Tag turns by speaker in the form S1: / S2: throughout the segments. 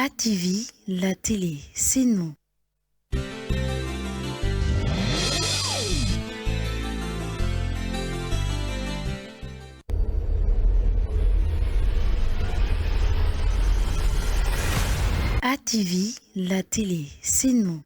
S1: ATV, la télé, c'est nous. ATV, la télé, c'est nous.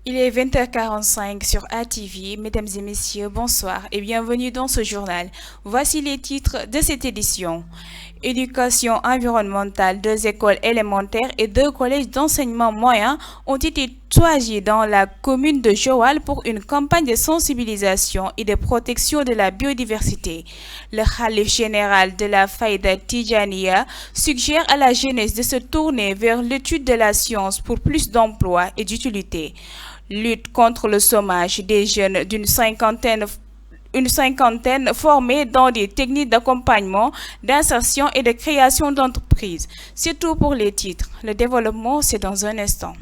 S2: Il est 20h45 sur ATV. Mesdames et messieurs, bonsoir et bienvenue dans ce journal. Voici les titres de cette édition. Éducation environnementale, 2 écoles élémentaires et 2 collèges d'enseignement moyen ont été choisis dans la commune de Joal pour une campagne de sensibilisation et de protection de la biodiversité. Le Khalif général de la Faïda Tijaniya suggère à la jeunesse de se tourner vers l'étude de la science pour plus d'emplois et d'utilité. Lutte contre le chômage des jeunes une cinquantaine formés dans des techniques d'accompagnement, d'insertion et de création d'entreprises. C'est tout pour les titres. Le développement, c'est dans un instant.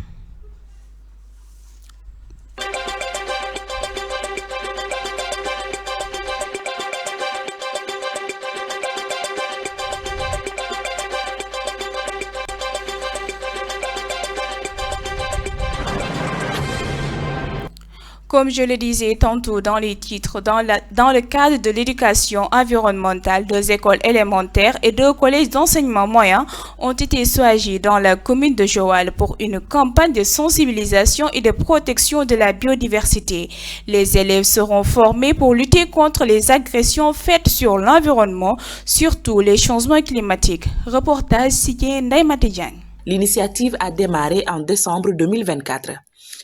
S2: Comme je le disais tantôt dans les titres, dans le cadre de l'éducation environnementale, 2 écoles élémentaires et 2 collèges d'enseignement moyen ont été choisis dans la commune de Joal pour une campagne de sensibilisation et de protection de la biodiversité. Les élèves seront formés pour lutter contre les agressions faites sur l'environnement, surtout les changements climatiques. Reportage signé Naïmati Diagne.
S3: L'initiative a démarré en décembre 2024.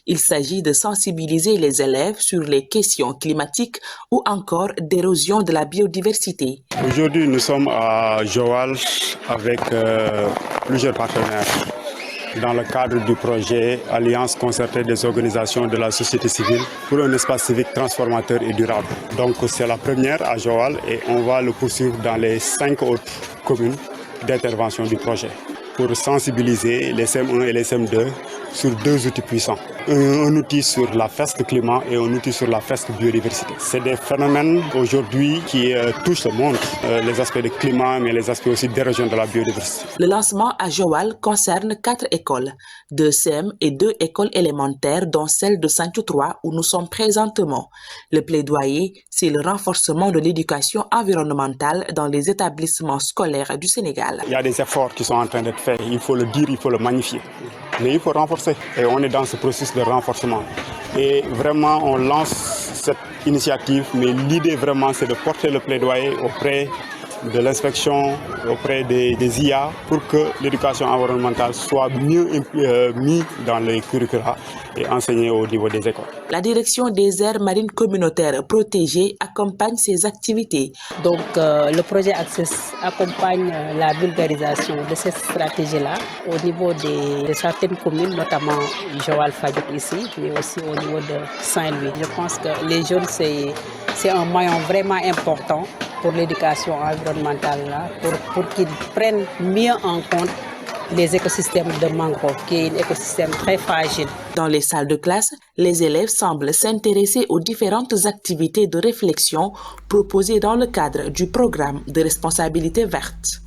S3: Il s'agit de sensibiliser les élèves sur les questions climatiques ou encore d'érosion de la biodiversité.
S4: Aujourd'hui, nous sommes à Joal avec plusieurs partenaires dans le cadre du projet Alliance concertée des organisations de la société civile pour un espace civique transformateur et durable. Donc c'est la première à Joal et on va le poursuivre dans les 5 autres communes d'intervention du projet pour sensibiliser les CM1 et les CM2 sur 2 outils puissants. Un outil sur la FEST climat et un outil sur la FEST biodiversité. C'est des phénomènes aujourd'hui qui touchent le monde, les aspects de climat, mais les aspects aussi d'érosion de la biodiversité.
S3: Le lancement à Joal concerne 4 écoles, 2 CM et 2 écoles élémentaires, dont celle de Sancho 3 où nous sommes présentement. Le plaidoyer, c'est le renforcement de l'éducation environnementale dans les établissements scolaires du Sénégal.
S4: Il y a des efforts qui sont en train d'être faits, il faut le dire, il faut le magnifier. Mais il faut renforcer et on est dans ce processus de renforcement. Et vraiment, on lance cette initiative, mais l'idée vraiment, c'est de porter le plaidoyer auprès de l'inspection, auprès des IA, pour que l'éducation environnementale soit mieux mise dans les curricula et enseignée au niveau des écoles.
S3: La direction des aires marines communautaires protégées accompagne ces activités.
S5: Donc, le projet Access accompagne la vulgarisation de cette stratégie-là au niveau de certaines communes, notamment Joal Fadiouth ici, mais aussi au niveau de Saint-Louis. Je pense que les jeunes, c'est un moyen vraiment important pour l'éducation environnementale, là, pour qu'ils prennent mieux en compte les écosystèmes de mangrove, qui est un écosystème très fragile.
S3: Dans les salles de classe, les élèves semblent s'intéresser aux différentes activités de réflexion proposées dans le cadre du programme de responsabilité verte.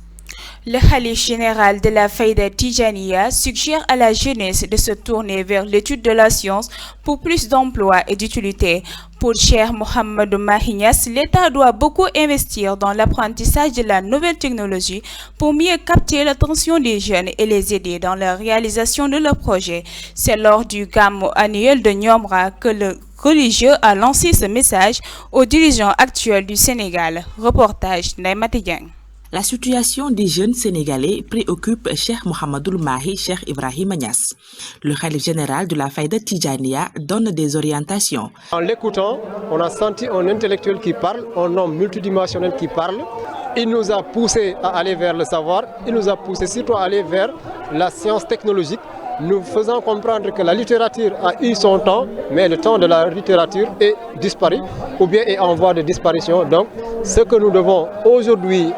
S2: Le Khalif général de la Faïda Tijaniya suggère à la jeunesse de se tourner vers l'étude de la science pour plus d'emplois et d'utilité. Pour Cheikh Mohamed Mahinas, l'État doit beaucoup investir dans l'apprentissage de la nouvelle technologie pour mieux capter l'attention des jeunes et les aider dans la réalisation de leurs projets. C'est lors du Gamou annuel de Niomra que le religieux a lancé ce message aux dirigeants actuels du Sénégal. Reportage Naïmati Diagne.
S3: La situation des jeunes Sénégalais préoccupe Cheikh Mohamedoul Mahi Cheikh Ibrahima Niass. Le Khalif général de la Faïda Tijaniya donne des orientations.
S6: En l'écoutant, on a senti un intellectuel qui parle, un homme multidimensionnel qui parle. Il nous a poussé à aller vers le savoir, il nous a poussé surtout à aller vers la science technologique nous faisant comprendre que la littérature a eu son temps, mais le temps de la littérature est disparu ou bien est en voie de disparition. Donc, ce que nous devons aujourd'hui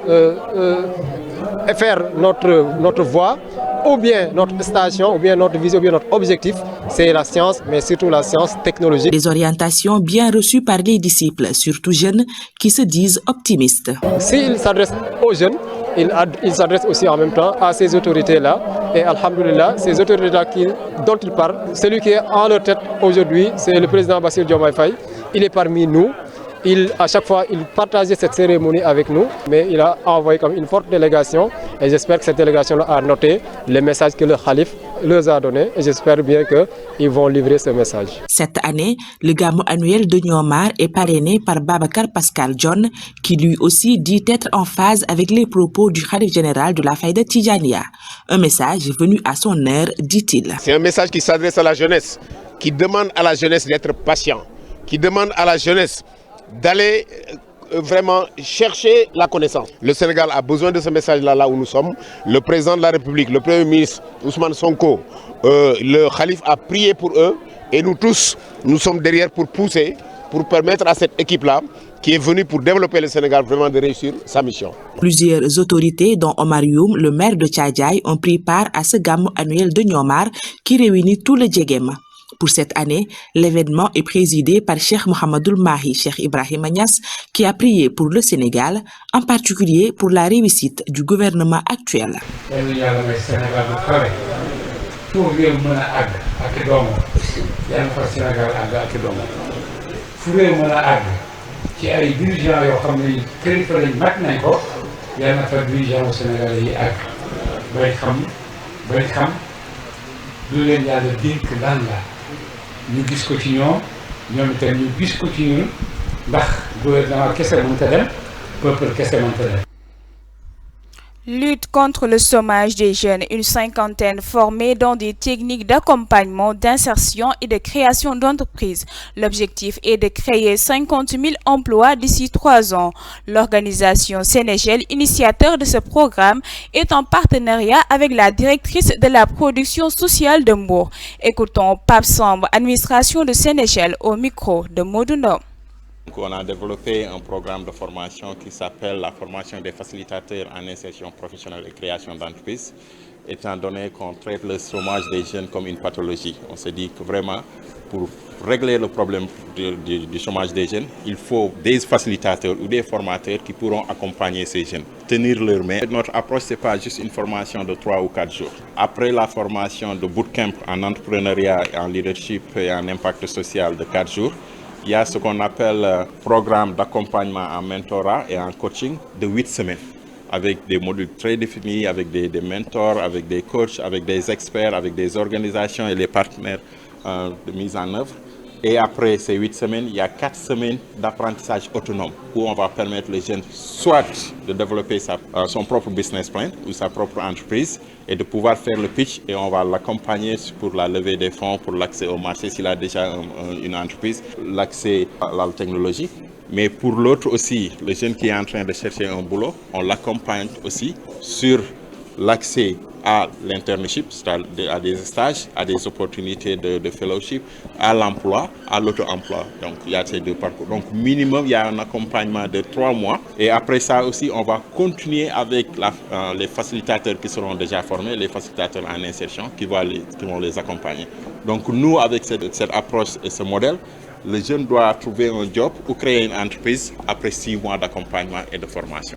S6: faire notre voie, ou bien notre station, ou bien notre vision, ou bien notre objectif, c'est la science, mais surtout la science technologique.
S3: Des orientations bien reçues par les disciples, surtout jeunes, qui se disent optimistes.
S6: S'il s'adresse aux jeunes, il s'adresse aussi en même temps à ces autorités-là. Et alhamdoulilah, ces autorités-là dont il parle, celui qui est en leur tête aujourd'hui, c'est le président Bassirou Diomaye Faye. Il est parmi nous. À chaque fois, il partageait cette cérémonie avec nous, mais il a envoyé comme une forte délégation. Et j'espère que cette délégation a noté les messages que le Khalif leur a donnés. Et j'espère bien qu'ils vont livrer ce message.
S3: Cette année, le Gamou annuel de Niomar est parrainé par Babacar Pascal John, qui lui aussi dit être en phase avec les propos du Khalif général de la Faïda Tidjania. Un message venu à son heure, dit-il.
S7: C'est un message qui s'adresse à la jeunesse, qui demande à la jeunesse d'être patient, qui demande à la jeunesse d'aller vraiment chercher la connaissance. Le Sénégal a besoin de ce message-là, là où nous sommes. Le président de la République, le Premier ministre Ousmane Sonko, le Khalif a prié pour eux et nous tous, nous sommes derrière pour pousser, pour permettre à cette équipe-là qui est venue pour développer le Sénégal vraiment de réussir sa mission.
S3: Plusieurs autorités, dont Omar Youm, le maire de Tchadjaï, ont pris part à ce Gamou annuel de Niomar qui réunit tout le Djegem. Pour cette année, l'événement est présidé par Cheikh Mohamedoul Mahi, Cheikh Ibrahim Niass, qui a prié pour le Sénégal, en particulier pour la réussite du gouvernement actuel.
S8: ñu gis ko ci ñoom itam ñu gis ko ci ñun ndax gouvernement kese mënta dem peuple kese mënta dem.
S2: Lutte contre le chômage des jeunes, une cinquantaine formée dans des techniques d'accompagnement, d'insertion et de création d'entreprises. L'objectif est de créer 50 000 emplois d'ici 3 ans. L'organisation Sénégel, initiateur de ce programme, est en partenariat avec la directrice de la production sociale de Mbour. Écoutons Pape Samb, administration de Sénégel, au micro de Modouno.
S9: On a développé un programme de formation qui s'appelle la formation des facilitateurs en insertion professionnelle et création d'entreprises, étant donné qu'on traite le chômage des jeunes comme une pathologie. On se dit que vraiment, pour régler le problème du chômage des jeunes, il faut des facilitateurs ou des formateurs qui pourront accompagner ces jeunes, tenir leur main. Notre approche, ce n'est pas juste une formation de 3 ou 4 jours. Après la formation de bootcamp en entrepreneuriat, en leadership et en impact social de 4 jours, il y a ce qu'on appelle programme d'accompagnement en mentorat et en coaching de 8 semaines, avec des modules très définis, avec des mentors, avec des coachs, avec des experts, avec des organisations et les partenaires de mise en œuvre. Et après ces 8 semaines, il y a 4 semaines d'apprentissage autonome où on va permettre les jeunes soit de développer son propre business plan ou sa propre entreprise et de pouvoir faire le pitch, et on va l'accompagner pour la levée des fonds, pour l'accès au marché s'il a déjà une entreprise, l'accès à la technologie. Mais pour l'autre aussi, le jeune qui est en train de chercher un boulot, on l'accompagne aussi sur l'accès à l'internship, à des stages, à des opportunités de fellowship, à l'emploi, à l'auto-emploi. Donc il y a ces 2 parcours. Donc minimum, il y a un accompagnement de 3 mois. Et après ça aussi, on va continuer avec les facilitateurs qui seront déjà formés, les facilitateurs en insertion qui vont les accompagner. Donc nous, avec cette approche et ce modèle, le jeune doit trouver un job ou créer une entreprise après 6 mois d'accompagnement et de formation.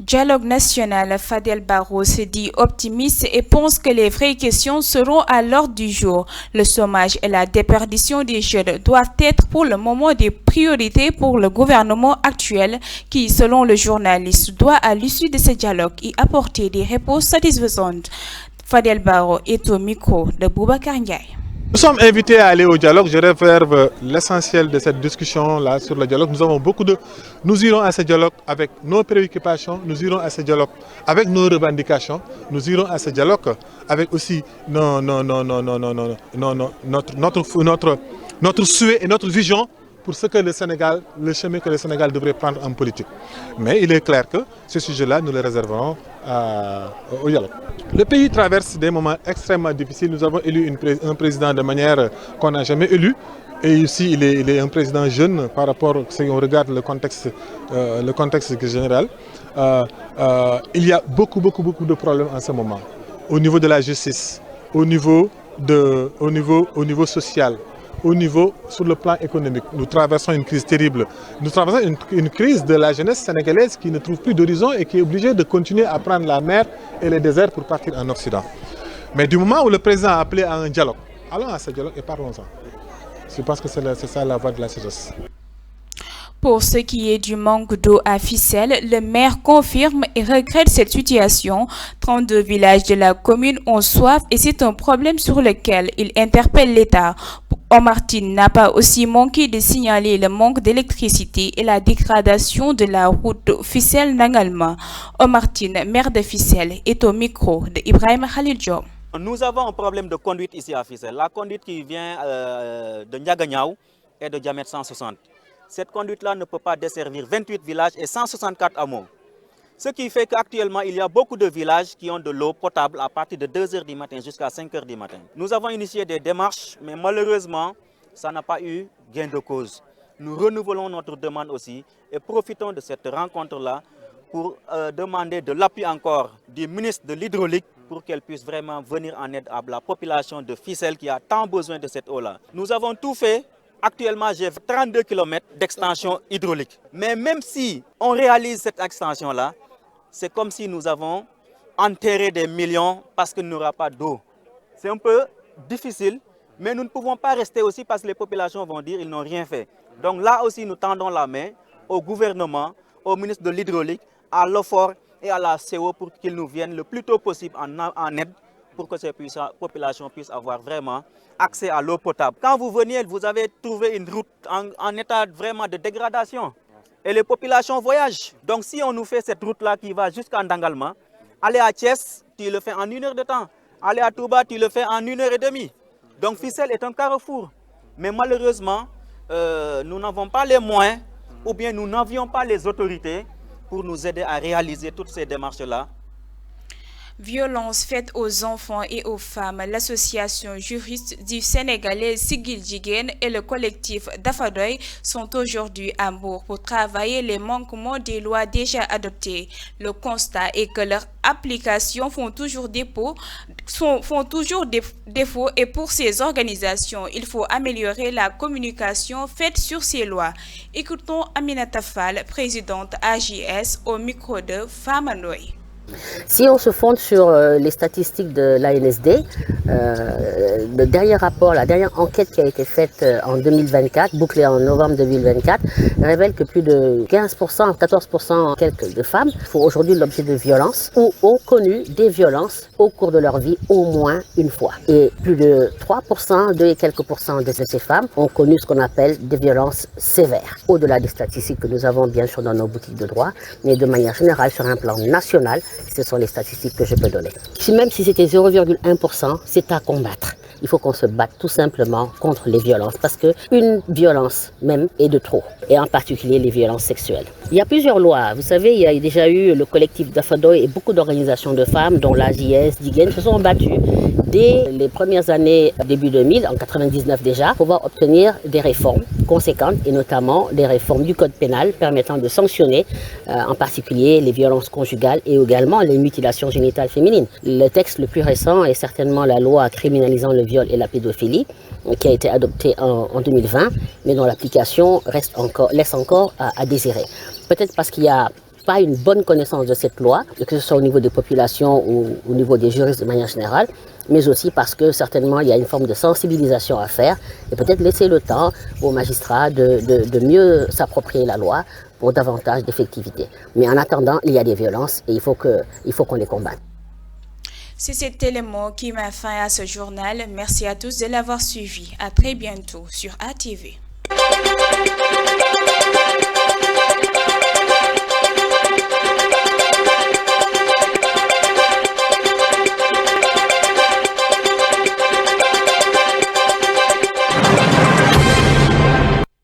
S2: Dialogue national, Fadel Barro se dit optimiste et pense que les vraies questions seront à l'ordre du jour. Le chômage et la déperdition des jeunes doivent être pour le moment des priorités pour le gouvernement actuel qui, selon le journaliste, doit à l'issue de ce dialogue y apporter des réponses satisfaisantes. Fadel Barro est au micro de Boubacar Ndiaye.
S10: Nous sommes invités à aller au dialogue. Je réserve l'essentiel de cette discussion-là sur le dialogue. Nous avons Nous irons à ce dialogue avec nos préoccupations, nous irons à ce dialogue avec nos revendications, nous irons à ce dialogue avec aussi notre souhait et notre vision pour ce que le chemin que le Sénégal devrait prendre en politique. Mais il est clair que ce sujet-là, nous le réserverons au dialogue. Le pays traverse des moments extrêmement difficiles. Nous avons élu un président de manière qu'on n'a jamais élu. Et ici, il est un président jeune par rapport, si on regarde le contexte général. Il y a beaucoup de problèmes en ce moment. Au niveau de la justice, au niveau social, sur le plan économique. Nous traversons une crise terrible. Nous traversons une crise de la jeunesse sénégalaise qui ne trouve plus d'horizon et qui est obligée de continuer à prendre la mer et les déserts pour partir en Occident. Mais du moment où le président a appelé à un dialogue, allons à ce dialogue et parlons-en. Je pense que c'est ça la voie de la sagesse.
S2: Pour ce qui est du manque d'eau à Fissel, le maire confirme et regrette cette situation. 32 villages de la commune ont soif et c'est un problème sur lequel il interpelle l'État. Omartine n'a pas aussi manqué de signaler le manque d'électricité et la dégradation de la route Fissel-Nangalma. Omartine, maire de Fissel, est au micro de Ibrahim Khalil Diop.
S11: Nous avons un problème de conduite ici à Fissel. La conduite qui vient de Ndiaganyao est de diamètre 160. Cette conduite-là ne peut pas desservir 28 villages et 164 hameaux. Ce qui fait qu'actuellement, il y a beaucoup de villages qui ont de l'eau potable à partir de 2 h du matin jusqu'à 5 h du matin. Nous avons initié des démarches, mais malheureusement, ça n'a pas eu gain de cause. Nous renouvelons notre demande aussi et profitons de cette rencontre-là pour demander de l'appui encore du ministre de l'Hydraulique pour qu'elle puisse vraiment venir en aide à la population de Fissel qui a tant besoin de cette eau-là. Nous avons tout fait. Actuellement, j'ai 32 km d'extension hydraulique. Mais même si on réalise cette extension-là, c'est comme si nous avons enterré des millions parce qu'il n'y aura pas d'eau. C'est un peu difficile, mais nous ne pouvons pas rester aussi parce que les populations vont dire qu'ils n'ont rien fait. Donc là aussi, nous tendons la main au gouvernement, au ministre de l'Hydraulique, à l'OFOR et à la CO pour qu'ils nous viennent le plus tôt possible en aide pour que ces populations puissent avoir vraiment accès à l'eau potable. Quand vous veniez, vous avez trouvé une route en état vraiment de dégradation. Et les populations voyagent. Donc si on nous fait cette route-là qui va jusqu'à Ndangalma, aller à Thiès, tu le fais en 1 heure de temps. Aller à Touba, tu le fais en 1 heure et demie. Donc Fissel est un carrefour. Mais malheureusement, nous n'avons pas les moyens ou bien nous n'avions pas les autorités pour nous aider à réaliser toutes ces démarches-là.
S2: Violences faites aux enfants et aux femmes, l'association juriste du Sénégalais Sigil Jigen et le collectif Dafadoy sont aujourd'hui à Mbour pour travailler les manquements des lois déjà adoptées. Le constat est que leurs applications font toujours défaut et pour ces organisations, il faut améliorer la communication faite sur ces lois. Écoutons Aminata Fall, présidente AJS, au micro de Famanoy.
S12: Si on se fonde sur les statistiques de l'ANSD, le dernier rapport, la dernière enquête qui a été faite en 2024, bouclée en novembre 2024, révèle que plus de 15%, 14% quelques de femmes font aujourd'hui l'objet de violences ou ont connu des violences au cours de leur vie au moins une fois. Et plus de 3%, 2 et quelques pourcents de ces femmes ont connu ce qu'on appelle des violences sévères. Au-delà des statistiques que nous avons bien sûr dans nos boutiques de droit, mais de manière générale sur un plan national, ce sont les statistiques que je peux donner. Même si c'était 0,1%, c'est à combattre. Il faut qu'on se batte tout simplement contre les violences parce qu'une violence même est de trop, et en particulier les violences sexuelles. Il y a plusieurs lois. Vous savez, il y a déjà eu le collectif Dafadoy et beaucoup d'organisations de femmes, dont l'AJS, Digen, se sont battues dès les premières années, début 2000, en 99 déjà, pour pouvoir obtenir des réformes conséquentes et notamment des réformes du code pénal permettant de sanctionner en particulier les violences conjugales et également les mutilations génitales féminines. Le texte le plus récent est certainement la loi criminalisant le viol et la pédophilie qui a été adoptée en 2020, mais dont l'application laisse encore à désirer. Peut-être parce qu'il y a pas une bonne connaissance de cette loi, que ce soit au niveau des populations ou au niveau des juristes de manière générale, mais aussi parce que certainement il y a une forme de sensibilisation à faire et peut-être laisser le temps aux magistrats de mieux s'approprier la loi pour davantage d'effectivité. Mais en attendant, il y a des violences et il faut qu'on les combatte.
S2: C'est cet élément qui met fin à ce journal. Merci à tous de l'avoir suivi. À très bientôt sur ATV.